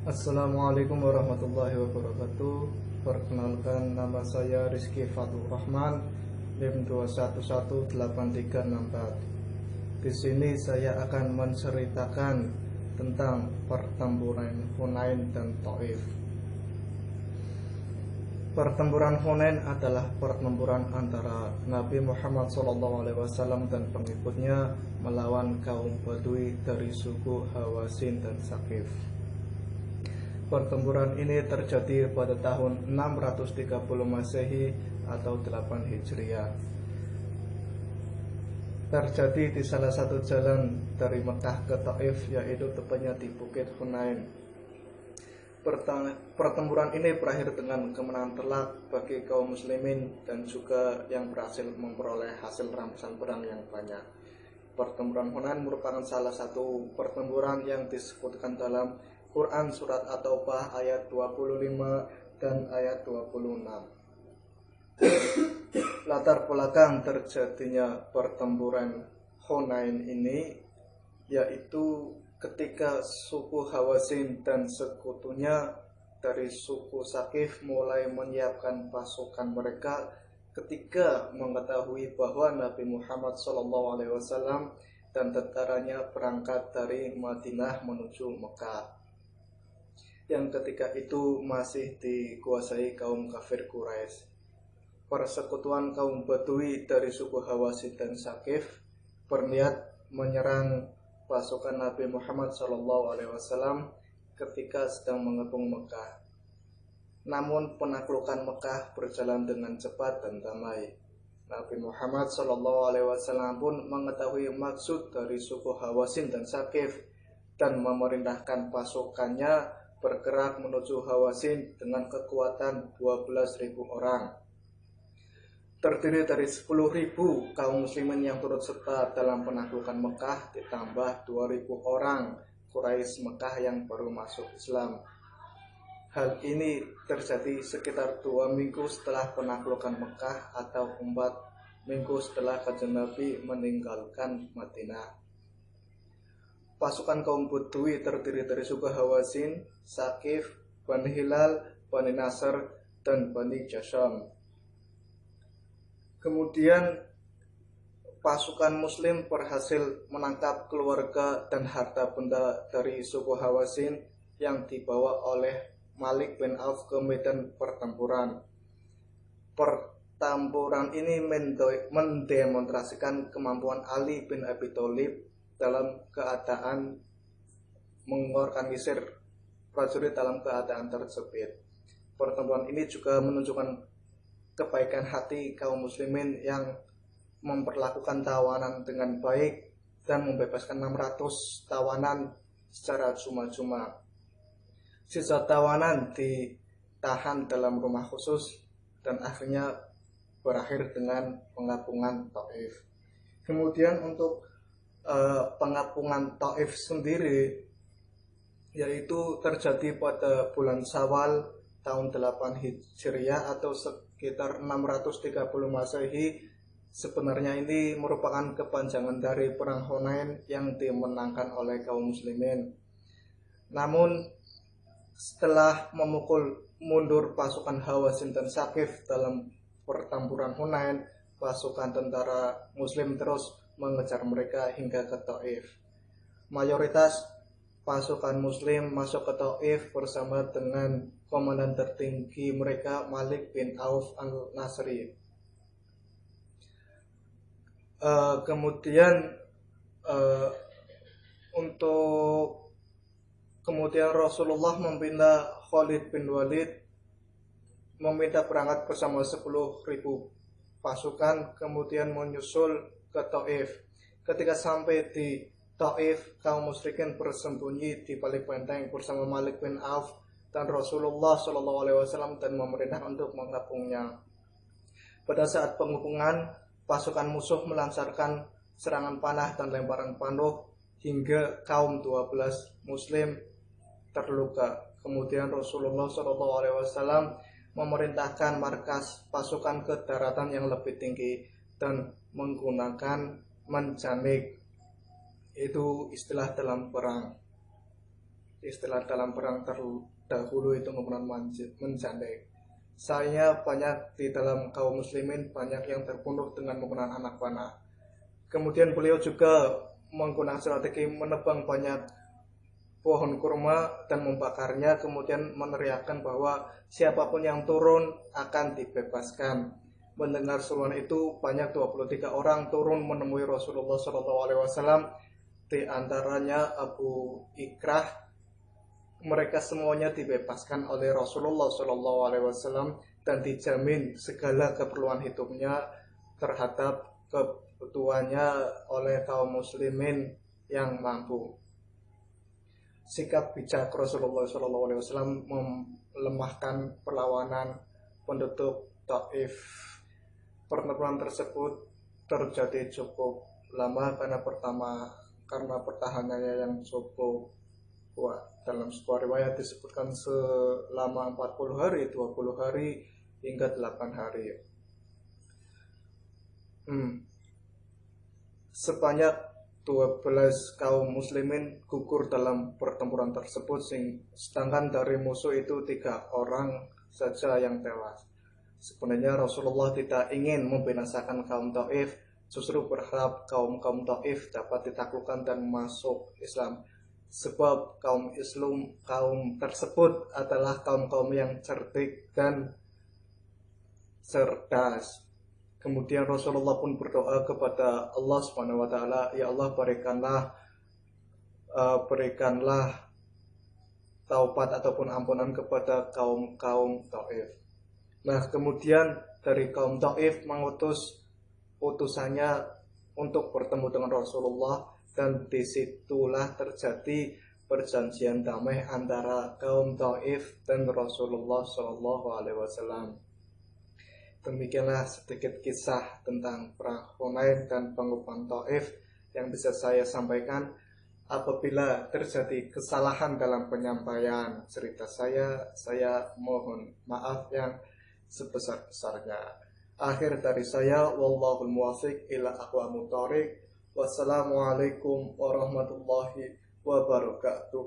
Assalamualaikum warahmatullahi wabarakatuh. Perkenalkan, nama saya Rizky Fatur Rahman, NIM 2118364. Di sini saya akan menceritakan tentang pertempuran Hunain dan Taif. Pertempuran Hunain adalah pertempuran antara Nabi Muhammad SAW dan pengikutnya melawan kaum Badui dari suku Hawazin dan Saqif. Pertempuran ini terjadi pada tahun 630 Masehi atau 8 Hijriah. Terjadi di salah satu jalan dari Mekah ke Taif, yaitu tepatnya di Bukit Hunain. Pertempuran ini berakhir dengan kemenangan telak bagi kaum muslimin dan juga yang berhasil memperoleh hasil rampasan perang yang banyak. Pertempuran Hunain merupakan salah satu pertempuran yang disebutkan dalam Quran Surat At-Taubah ayat 25 dan ayat 26. Latar belakang terjadinya pertempuran Hunain ini yaitu ketika suku Hawazin dan sekutunya dari suku Saqif mulai menyiapkan pasukan mereka ketika mengetahui bahwa Nabi Muhammad SAW dan tentaranya berangkat dari Madinah menuju Mekah, yang ketika itu masih dikuasai kaum kafir Quraisy. Persekutuan kaum Badui dari suku Hawazin dan Saqif berniat menyerang pasukan Nabi Muhammad SAW ketika sedang mengepung Mekah. Namun penaklukan Mekah berjalan dengan cepat dan damai. Nabi Muhammad SAW pun mengetahui maksud dari suku Hawazin dan Saqif dan memerintahkan pasukannya bergerak menuju Hawazin dengan kekuatan 12.000 orang. Terdiri dari 10.000 kaum muslimin yang turut serta dalam penaklukan Mekah ditambah 2.000 orang Quraisy Mekah yang baru masuk Islam. Hal ini terjadi sekitar 2 minggu setelah penaklukan Mekah atau 4 minggu setelah Kanjeng Nabi meninggalkan Madinah. Pasukan kaum Badui terdiri dari suku Hawazin, Saqif, Bani Hilal, Bani Nasr, dan Bani Jasham. Kemudian pasukan muslim berhasil menangkap keluarga dan harta benda dari suku Hawazin yang dibawa oleh Malik bin Auf ke medan pertempuran. Pertempuran ini mendemonstrasikan kemampuan Ali bin Abi Thalib dalam keadaan mengorganisir prajurit dalam keadaan terjepit. Pertempuran ini juga menunjukkan kebaikan hati kaum muslimin yang memperlakukan tawanan dengan baik dan membebaskan 600 tawanan secara cuma-cuma. Sisa tawanan ditahan dalam rumah khusus dan akhirnya berakhir dengan pengapungan Taif. Kemudian untuk pengapungan Taif sendiri yaitu terjadi pada bulan Syawal tahun 8 Hijriah atau sekitar 630 Masehi. Sebenarnya ini merupakan kepanjangan dari perang Hunain yang dimenangkan oleh kaum muslimin. Namun setelah memukul mundur pasukan Hawazin dan Saqif dalam pertempuran Hunain, pasukan tentara muslim terus mengejar mereka hingga ke Taif. Mayoritas pasukan muslim masuk ke Taif bersama dengan komandan tertinggi mereka Malik bin Auf al-Nasri. Kemudian Rasulullah meminta Khalid bin Walid meminta berangkat bersama 10.000 pasukan kemudian menyusul ke Taif. Ketika sampai di Taif, kaum musyrikin bersembunyi di balik benteng bersama Malik bin Auf dan Rasulullah SAW dan memerintahkan untuk mengepungnya. Pada saat pengepungan, pasukan musuh melancarkan serangan panah dan lemparan panah hingga kaum 12 muslim terluka. Kemudian Rasulullah SAW memerintahkan markas pasukan ke daratan yang lebih tinggi dan menggunakan menjanik, itu istilah dalam perang. istilah dalam perang terdahulu itu menggunakan menjandek. Saya banyak di dalam kaum muslimin banyak yang terbunuh dengan menggunakan anak panah. Kemudian beliau juga menggunakan strategi menebang banyak pohon kurma dan membakarnya, kemudian meneriakkan bahwa siapapun yang turun akan dibebaskan. Mendengar seruan itu, banyak 23 orang turun menemui Rasulullah SAW, di antaranya Abu Ikrah. Mereka semuanya dibebaskan oleh Rasulullah SAW dan dijamin segala keperluan hidupnya terhadap kebutuhannya oleh kaum muslimin yang mampu. Sikap bijak Rasulullah SAW melemahkan perlawanan penduduk Taif. Pertempuran tersebut terjadi cukup lama karena pertahanannya yang cukup kuat. Dalam sebuah riwayat disebutkan selama 40 hari, 20 hari, hingga 8 hari. Sebanyak 12 kaum muslimin gugur dalam pertempuran tersebut, sedangkan dari musuh itu 3 orang saja yang tewas. Sebenarnya Rasulullah tidak ingin membinasakan kaum Taif, justru berharap kaum Taif dapat ditaklukkan dan masuk Islam. Sebab kaum tersebut adalah kaum yang cerdik dan cerdas. Kemudian Rasulullah pun berdoa kepada Allah Subhanahu wa taala, ya Allah berikanlah taubat ataupun ampunan kepada kaum Taif. Nah, kemudian dari kaum Taif mengutus utusannya untuk bertemu dengan Rasulullah, dan disitulah terjadi perjanjian damai antara kaum Taif dan Rasulullah SAW. Demikianlah sedikit kisah tentang perang Hunain dan pengumuman Taif yang bisa saya sampaikan. Apabila terjadi kesalahan dalam penyampaian cerita saya mohon maaf yang sebesar-besarnya. Akhir dari saya, wallahul muwaffiq ila aqwamit thoriq. Wassalamualaikum warahmatullahi wabarakatuh.